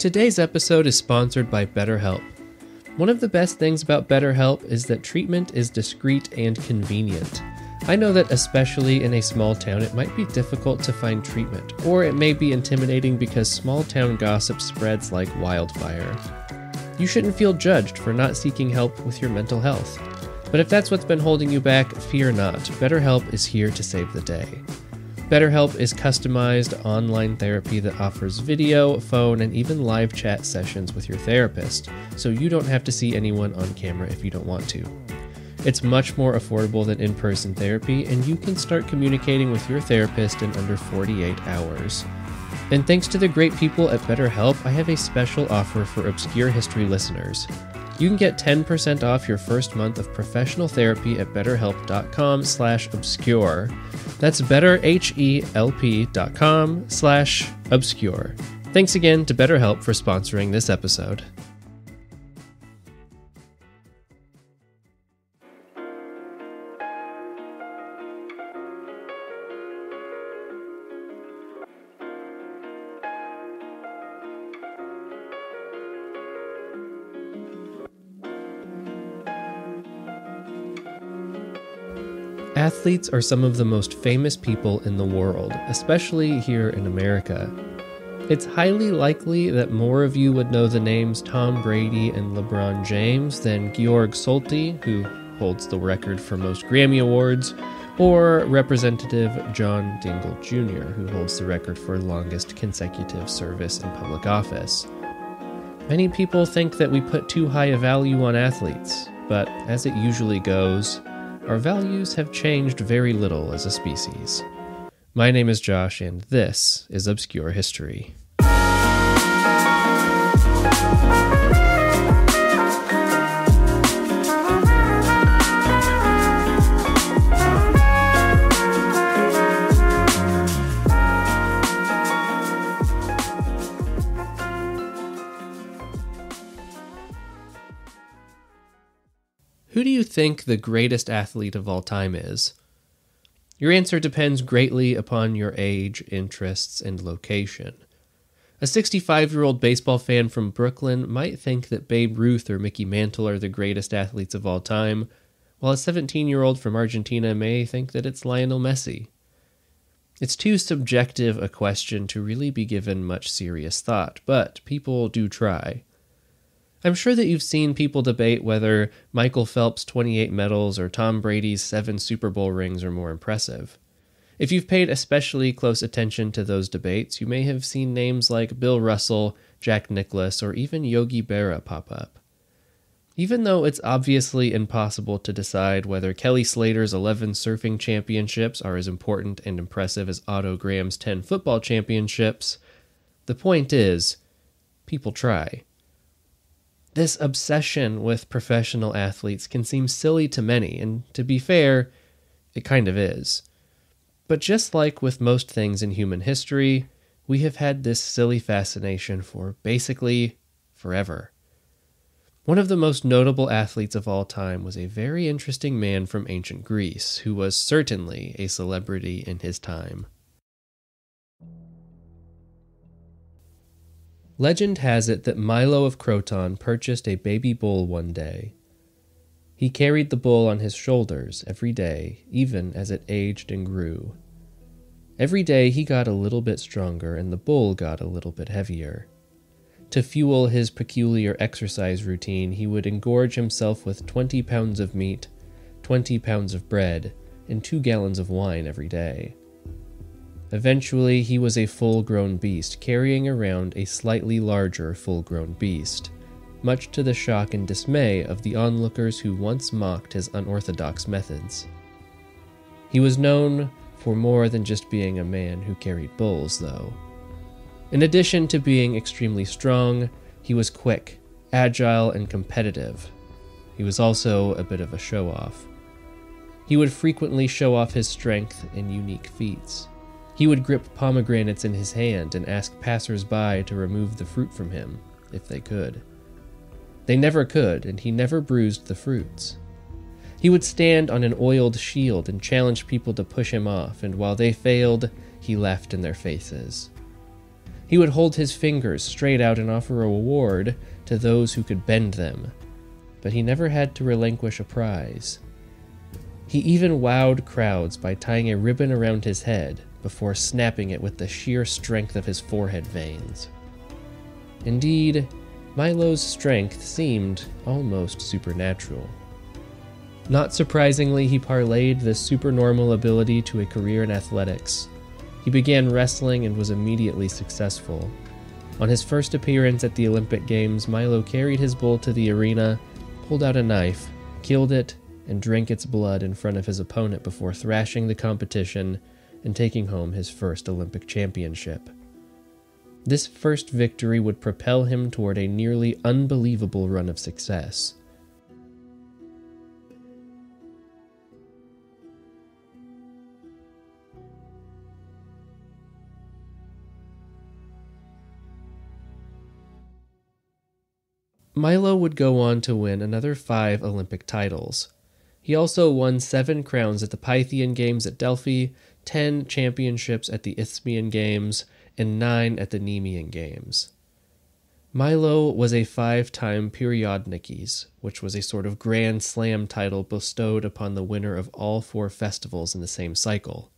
Today's episode is sponsored by BetterHelp. One of the best things about BetterHelp is that treatment is discreet and convenient. I know that especially in a small town, it might be difficult to find treatment, or it may be intimidating because small town gossip spreads like wildfire. You shouldn't feel judged for not seeking help with your mental health. But if that's what's been holding you back, fear not. BetterHelp is here to save the day. BetterHelp is customized online therapy that offers video, phone, and even live chat sessions with your therapist, so you don't have to see anyone on camera if you don't want to. It's much more affordable than in-person therapy, and you can start communicating with your therapist in under 48 hours. And thanks to the great people at BetterHelp, I have a special offer for Obscure History listeners. You can get 10% off your first month of professional therapy at betterhelp.com/obscure. That's betterhelp.com/obscure. Thanks again to BetterHelp for sponsoring this episode. Athletes are some of the most famous people in the world, especially here in America. It's highly likely that more of you would know the names Tom Brady and LeBron James than Georg Solti, who holds the record for most Grammy Awards, or Representative John Dingell Jr., who holds the record for longest consecutive service in public office. Many people think that we put too high a value on athletes, but as it usually goes, our values have changed very little as a species. My name is Josh, and this is Obscure History. Who do you think the greatest athlete of all time is? Your answer depends greatly upon your age, interests, and location. A 65-year-old baseball fan from Brooklyn might think that Babe Ruth or Mickey Mantle are the greatest athletes of all time, while a 17-year-old from Argentina may think that it's Lionel Messi. It's too subjective a question to really be given much serious thought, but people do try. I'm sure that you've seen people debate whether Michael Phelps' 28 medals or Tom Brady's 7 Super Bowl rings are more impressive. If you've paid especially close attention to those debates, you may have seen names like Bill Russell, Jack Nicklaus, or even Yogi Berra pop up. Even though it's obviously impossible to decide whether Kelly Slater's 11 surfing championships are as important and impressive as Otto Graham's 10 football championships, the point is, people try. This obsession with professional athletes can seem silly to many, and to be fair, it kind of is. But just like with most things in human history, we have had this silly fascination for basically forever. One of the most notable athletes of all time was a very interesting man from ancient Greece, who was certainly a celebrity in his time. Legend has it that Milo of Croton purchased a baby bull one day. He carried the bull on his shoulders every day, even as it aged and grew. Every day he got a little bit stronger and the bull got a little bit heavier. To fuel his peculiar exercise routine, he would engorge himself with 20 pounds of meat, 20 pounds of bread, and 2 gallons of wine every day. Eventually, he was a full-grown beast, carrying around a slightly larger full-grown beast, much to the shock and dismay of the onlookers who once mocked his unorthodox methods. He was known for more than just being a man who carried bulls, though. In addition to being extremely strong, he was quick, agile, and competitive. He was also a bit of a show-off. He would frequently show off his strength and unique feats. He would grip pomegranates in his hand and ask passers-by to remove the fruit from him, if they could. They never could, and he never bruised the fruits. He would stand on an oiled shield and challenge people to push him off, and while they failed, he laughed in their faces. He would hold his fingers straight out and offer a reward to those who could bend them, but he never had to relinquish a prize. He even wowed crowds by tying a ribbon around his head before snapping it with the sheer strength of his forehead veins. Indeed, Milo's strength seemed almost supernatural. Not surprisingly, he parlayed this supernormal ability to a career in athletics. He began wrestling and was immediately successful. On his first appearance at the Olympic Games, Milo carried his bull to the arena, pulled out a knife, killed it, and drank its blood in front of his opponent before thrashing the competition and taking home his first Olympic championship. This first victory would propel him toward a nearly unbelievable run of success. Milo would go on to win another 5 Olympic titles. He also won 7 crowns at the Pythian Games at Delphi, 10 championships at the Isthmian Games, and 9 at the Nemean Games. Milo was a 5-time Periodnikes, which was a sort of Grand Slam title bestowed upon the winner of all 4 festivals in the same cycle.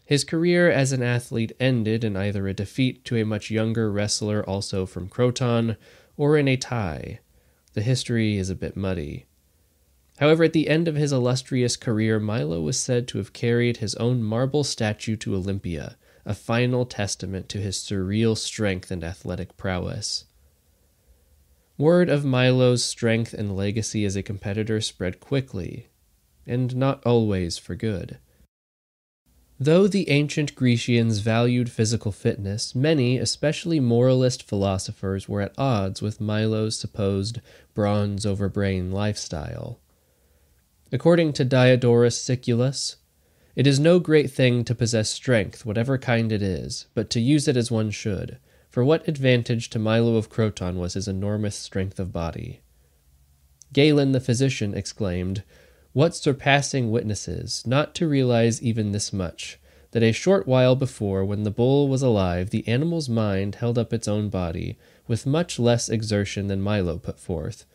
His career as an athlete ended in either a defeat to a much younger wrestler also from Croton, or in a tie. The history is a bit muddy. However, at the end of his illustrious career, Milo was said to have carried his own marble statue to Olympia, a final testament to his surreal strength and athletic prowess. Word of Milo's strength and legacy as a competitor spread quickly, and not always for good. Though the ancient Grecians valued physical fitness, many, especially moralist philosophers, were at odds with Milo's supposed bronze-over-brain lifestyle. According to Diodorus Siculus, it is no great thing to possess strength, whatever kind it is, but to use it as one should, for what advantage to Milo of Croton was his enormous strength of body? Galen the physician exclaimed, "What surpassing witnesses, not to realize even this much, that a short while before, when the bull was alive, the animal's mind held up its own body, with much less exertion than Milo put forth.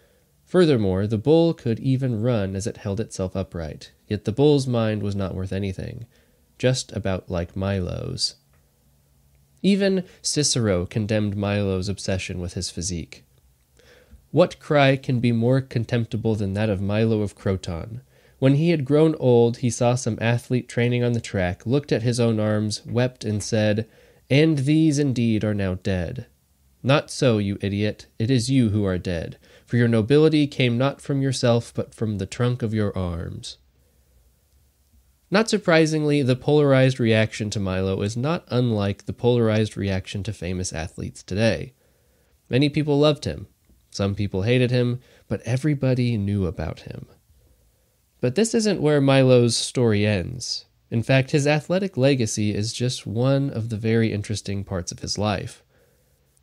Furthermore, the bull could even run as it held itself upright, yet the bull's mind was not worth anything, just about like Milo's." Even Cicero condemned Milo's obsession with his physique. What cry can be more contemptible than that of Milo of Croton? When he had grown old, he saw some athlete training on the track, looked at his own arms, wept, and said, "And these indeed are now dead. Not so, you idiot, it is you who are dead, for your nobility came not from yourself, but from the trunk of your arms." Not surprisingly, the polarized reaction to Milo is not unlike the polarized reaction to famous athletes today. Many people loved him. Some people hated him, but everybody knew about him. But this isn't where Milo's story ends. In fact, his athletic legacy is just one of the very interesting parts of his life.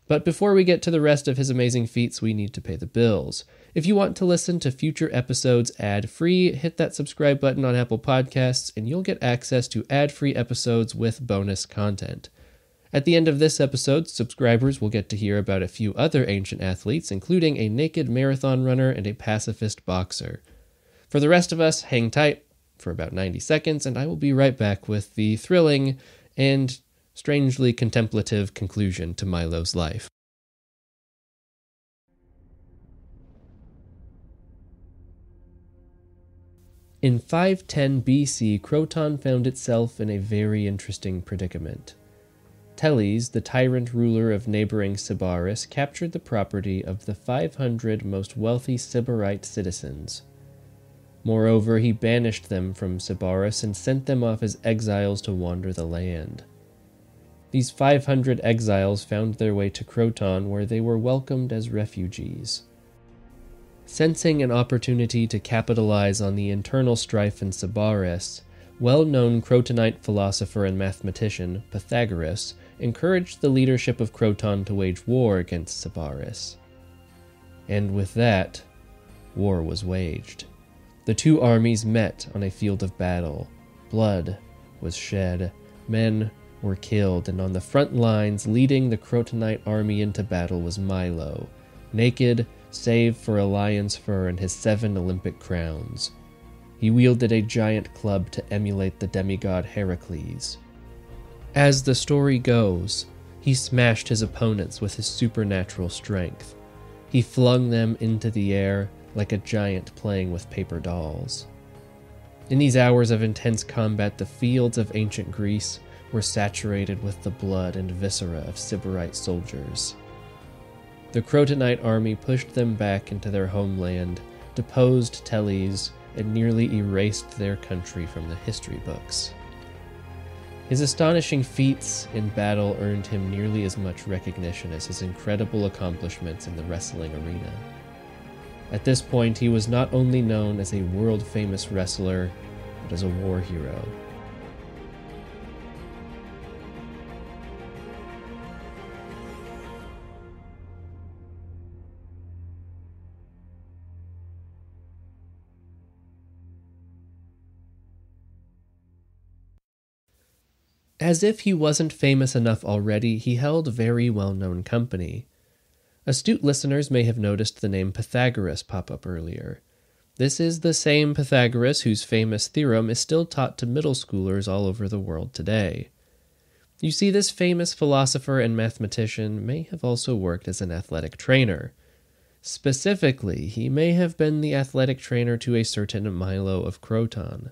But before we get to the rest of his amazing feats, we need to pay the bills. If you want to listen to future episodes ad-free, hit that subscribe button on Apple Podcasts, and you'll get access to ad-free episodes with bonus content. At the end of this episode, subscribers will get to hear about a few other ancient athletes, including a naked marathon runner and a pacifist boxer. For the rest of us, hang tight for about 90 seconds, and I will be right back with the thrilling and strangely contemplative conclusion to Milo's life. In 510 BC, Croton found itself in a very interesting predicament. Teles, the tyrant ruler of neighboring Sybaris, captured the property of the 500 most wealthy Sybarite citizens. Moreover, he banished them from Sybaris and sent them off as exiles to wander the land. These 500 exiles found their way to Croton, where they were welcomed as refugees. Sensing an opportunity to capitalize on the internal strife in Sybaris, well-known Crotonite philosopher and mathematician Pythagoras encouraged the leadership of Croton to wage war against Sybaris. And with that, war was waged. The two armies met on a field of battle. Blood was shed, men were killed, and on the front lines leading the Crotonite army into battle was Milo, naked save for a lion's fur and his 7 Olympic crowns. He wielded a giant club to emulate the demigod Heracles. As the story goes, he smashed his opponents with his supernatural strength. He flung them into the air like a giant playing with paper dolls. In these hours of intense combat, the fields of ancient Greece were saturated with the blood and viscera of Sybarite soldiers. The Crotonite army pushed them back into their homeland, deposed Telles, and nearly erased their country from the history books. His astonishing feats in battle earned him nearly as much recognition as his incredible accomplishments in the wrestling arena. At this point, he was not only known as a world-famous wrestler, but as a war hero. As if he wasn't famous enough already, he held very well-known company. Astute listeners may have noticed the name Pythagoras pop up earlier. This is the same Pythagoras whose famous theorem is still taught to middle schoolers all over the world today. You see, this famous philosopher and mathematician may have also worked as an athletic trainer. Specifically, he may have been the athletic trainer to a certain Milo of Croton.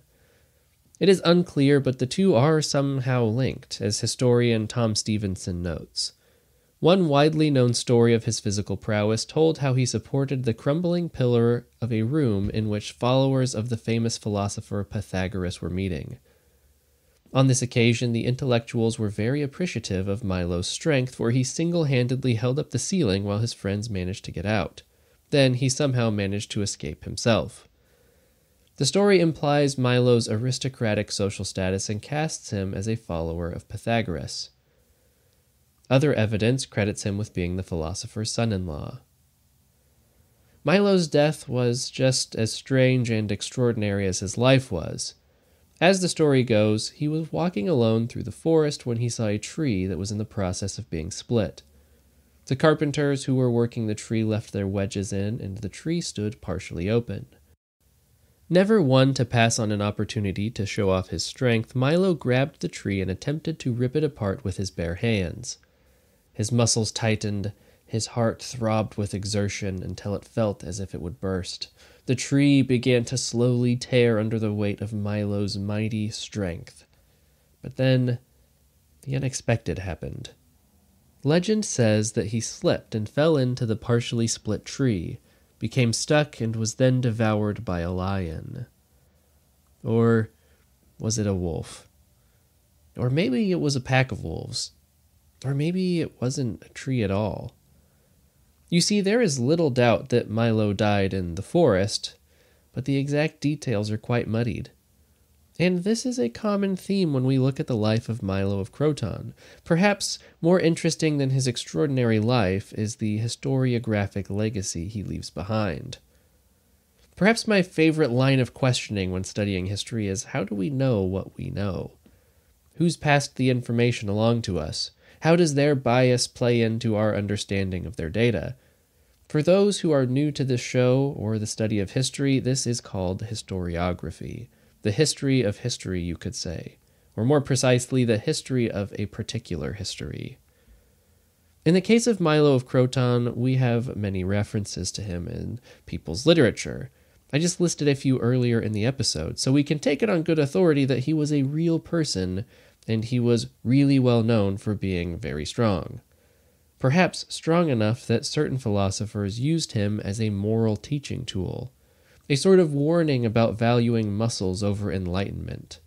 It is unclear, but the two are somehow linked, as historian Tom Stevenson notes. One widely known story of his physical prowess told how he supported the crumbling pillar of a room in which followers of the famous philosopher Pythagoras were meeting. On this occasion, the intellectuals were very appreciative of Milo's strength, for he single-handedly held up the ceiling while his friends managed to get out. Then he somehow managed to escape himself. The story implies Milo's aristocratic social status and casts him as a follower of Pythagoras. Other evidence credits him with being the philosopher's son-in-law. Milo's death was just as strange and extraordinary as his life was. As the story goes, he was walking alone through the forest when he saw a tree that was in the process of being split. The carpenters who were working the tree left their wedges in, and the tree stood partially open. Never one to pass on an opportunity to show off his strength, Milo grabbed the tree and attempted to rip it apart with his bare hands. His muscles tightened, his heart throbbed with exertion until it felt as if it would burst. The tree began to slowly tear under the weight of Milo's mighty strength. But then, the unexpected happened. Legend says that he slipped and fell into the partially split tree, became stuck, and was then devoured by a lion. Or was it a wolf? Or maybe it was a pack of wolves. Or maybe it wasn't a tree at all. You see, there is little doubt that Milo died in the forest, but the exact details are quite muddied. And this is a common theme when we look at the life of Milo of Croton. Perhaps more interesting than his extraordinary life is the historiographic legacy he leaves behind. Perhaps my favorite line of questioning when studying history is, how do we know what we know? Who's passed the information along to us? How does their bias play into our understanding of their data? For those who are new to this show or the study of history, this is called historiography. The history of history, you could say. Or more precisely, the history of a particular history. In the case of Milo of Croton, we have many references to him in people's literature. I just listed a few earlier in the episode, so we can take it on good authority that he was a real person, and he was really well known for being very strong. Perhaps strong enough that certain philosophers used him as a moral teaching tool. A sort of warning about valuing muscles over enlightenment.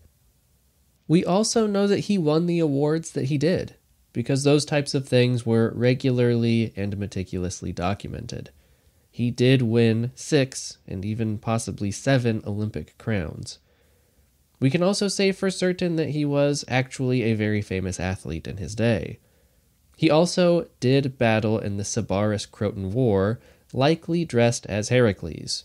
We also know that he won the awards that he did, because those types of things were regularly and meticulously documented. He did win 6, and even possibly 7 Olympic crowns. We can also say for certain that he was actually a very famous athlete in his day. He also did battle in the Sybaris-Croton War, likely dressed as Heracles.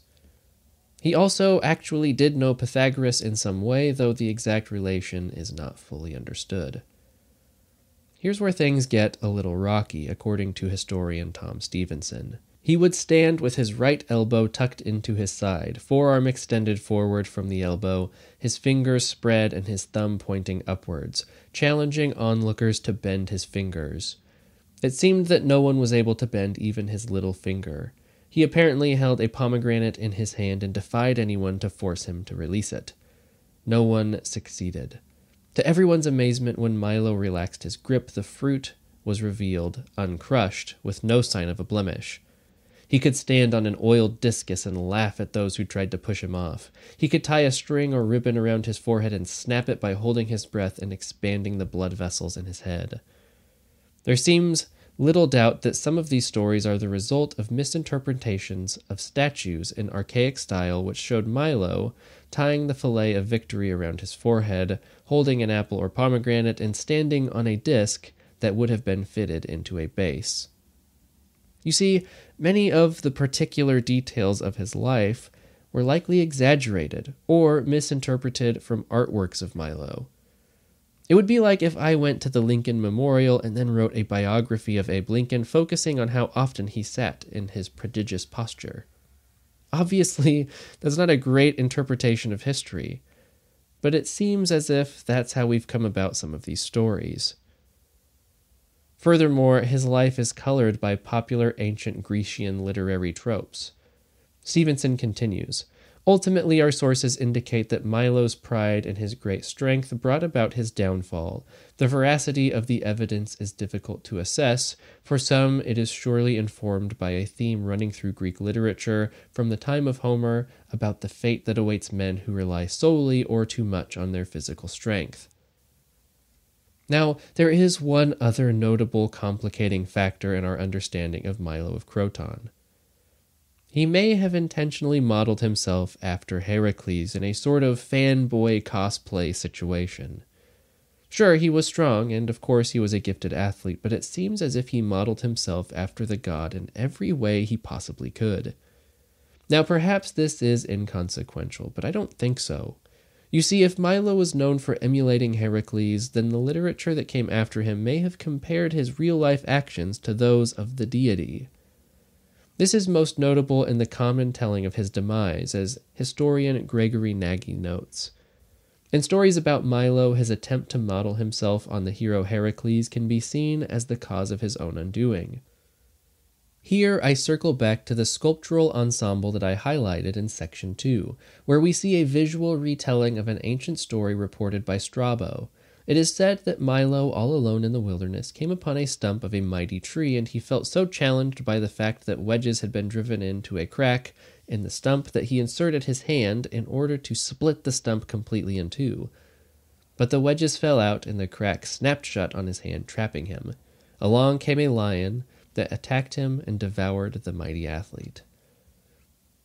He also actually did know Pythagoras in some way, though the exact relation is not fully understood. Here's where things get a little rocky, according to historian Tom Stevenson. He would stand with his right elbow tucked into his side, forearm extended forward from the elbow, his fingers spread and his thumb pointing upwards, challenging onlookers to bend his fingers. It seemed that no one was able to bend even his little finger. He apparently held a pomegranate in his hand and defied anyone to force him to release it. No one succeeded. To everyone's amazement, when Milo relaxed his grip, the fruit was revealed, uncrushed, with no sign of a blemish. He could stand on an oiled discus and laugh at those who tried to push him off. He could tie a string or ribbon around his forehead and snap it by holding his breath and expanding the blood vessels in his head. There seems little doubt that some of these stories are the result of misinterpretations of statues in archaic style which showed Milo tying the fillet of victory around his forehead, holding an apple or pomegranate, and standing on a disc that would have been fitted into a base. You see, many of the particular details of his life were likely exaggerated or misinterpreted from artworks of Milo. It would be like if I went to the Lincoln Memorial and then wrote a biography of Abe Lincoln focusing on how often he sat in his prodigious posture. Obviously, that's not a great interpretation of history, but it seems as if that's how we've come about some of these stories. Furthermore, his life is colored by popular ancient Grecian literary tropes. Stevenson continues, "Ultimately, our sources indicate that Milo's pride and his great strength brought about his downfall. The veracity of the evidence is difficult to assess. For some, it is surely informed by a theme running through Greek literature from the time of Homer about the fate that awaits men who rely solely or too much on their physical strength." Now, there is one other notable complicating factor in our understanding of Milo of Croton. He may have intentionally modeled himself after Heracles in a sort of fanboy cosplay situation. Sure, he was strong, and of course he was a gifted athlete, but it seems as if he modeled himself after the god in every way he possibly could. Now, perhaps this is inconsequential, but I don't think so. You see, if Milo was known for emulating Heracles, then the literature that came after him may have compared his real-life actions to those of the deity. This is most notable in the common telling of his demise, as historian Gregory Nagy notes. In stories about Milo, his attempt to model himself on the hero Heracles can be seen as the cause of his own undoing. Here I circle back to the sculptural ensemble that I highlighted in Section 2, where we see a visual retelling of an ancient story reported by Strabo. It is said that Milo, all alone in the wilderness, came upon a stump of a mighty tree, and he felt so challenged by the fact that wedges had been driven into a crack in the stump that he inserted his hand in order to split the stump completely in two. But the wedges fell out, and the crack snapped shut on his hand, trapping him. Along came a lion that attacked him and devoured the mighty athlete.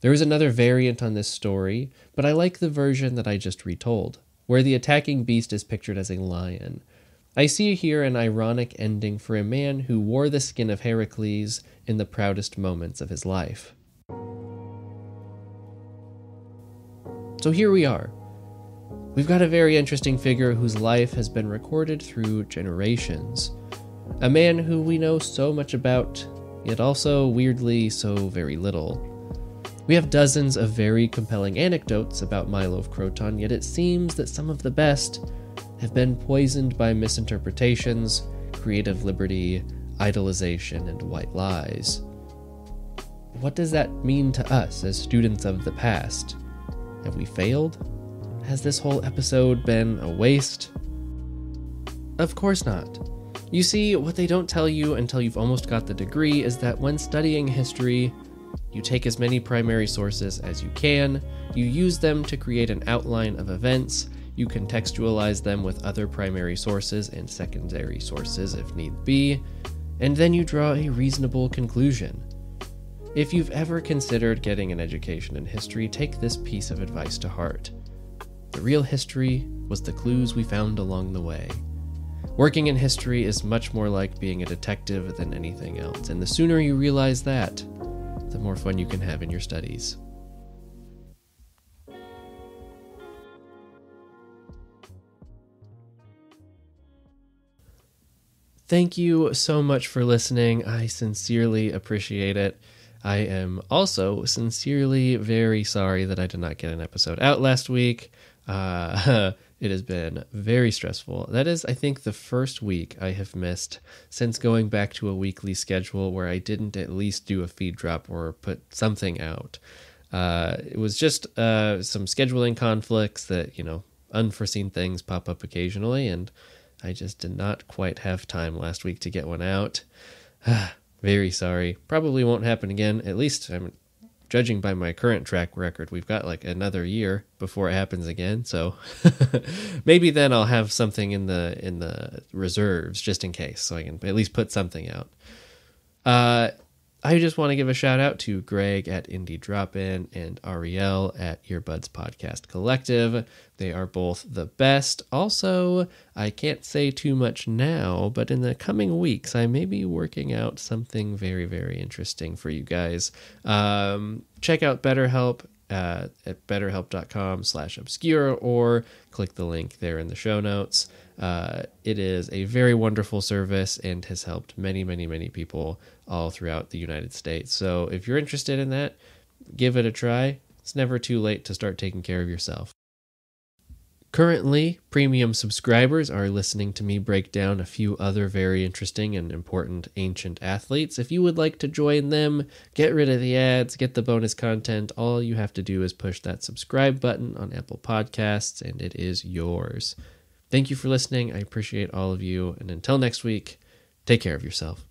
There is another variant on this story, but I like the version that I just retold, where the attacking beast is pictured as a lion. I see here an ironic ending for a man who wore the skin of Heracles in the proudest moments of his life. So here we are. We've got a very interesting figure whose life has been recorded through generations. A man who we know so much about, yet also, weirdly, so very little. We have dozens of very compelling anecdotes about Milo of Croton, yet it seems that some of the best have been poisoned by misinterpretations, creative liberty, idolization, and white lies. What does that mean to us as students of the past? Have we failed? Has this whole episode been a waste? Of course not. You see, what they don't tell you until you've almost got the degree is that when studying history, you take as many primary sources as you can, you use them to create an outline of events, you contextualize them with other primary sources and secondary sources if need be, and then you draw a reasonable conclusion. If you've ever considered getting an education in history, take this piece of advice to heart. The real history was the clues we found along the way. Working in history is much more like being a detective than anything else, and the sooner you realize that, the more fun you can have in your studies. Thank you so much for listening. I sincerely appreciate it. I am also sincerely very sorry that I did not get an episode out last week. It has been very stressful. That is, I think, the first week I have missed since going back to a weekly schedule where I didn't at least do a feed drop or put something out. It was just some scheduling conflicts that, unforeseen things pop up occasionally, and I just did not quite have time last week to get one out. Very sorry. Probably won't happen again. At least I'm judging by my current track record. We've got like another year before it happens again. So maybe then I'll have something in the reserves just in case, so I can at least put something out. I just want to give a shout out to Greg at Indie Drop-In and Ariel at Earbuds Podcast Collective. They are both the best. Also, I can't say too much now, but in the coming weeks, I may be working out something very, very interesting for you guys. Check out BetterHelp at betterhelp.com/obscure or click the link there in the show notes. It is a very wonderful service and has helped many, many, many people all throughout the United States. So if you're interested in that, give it a try. It's never too late to start taking care of yourself. Currently, premium subscribers are listening to me break down a few other very interesting and important ancient athletes. If you would like to join them, get rid of the ads, get the bonus content, all you have to do is push that subscribe button on Apple Podcasts, and it is yours. Thank you for listening. I appreciate all of you. And until next week, take care of yourself.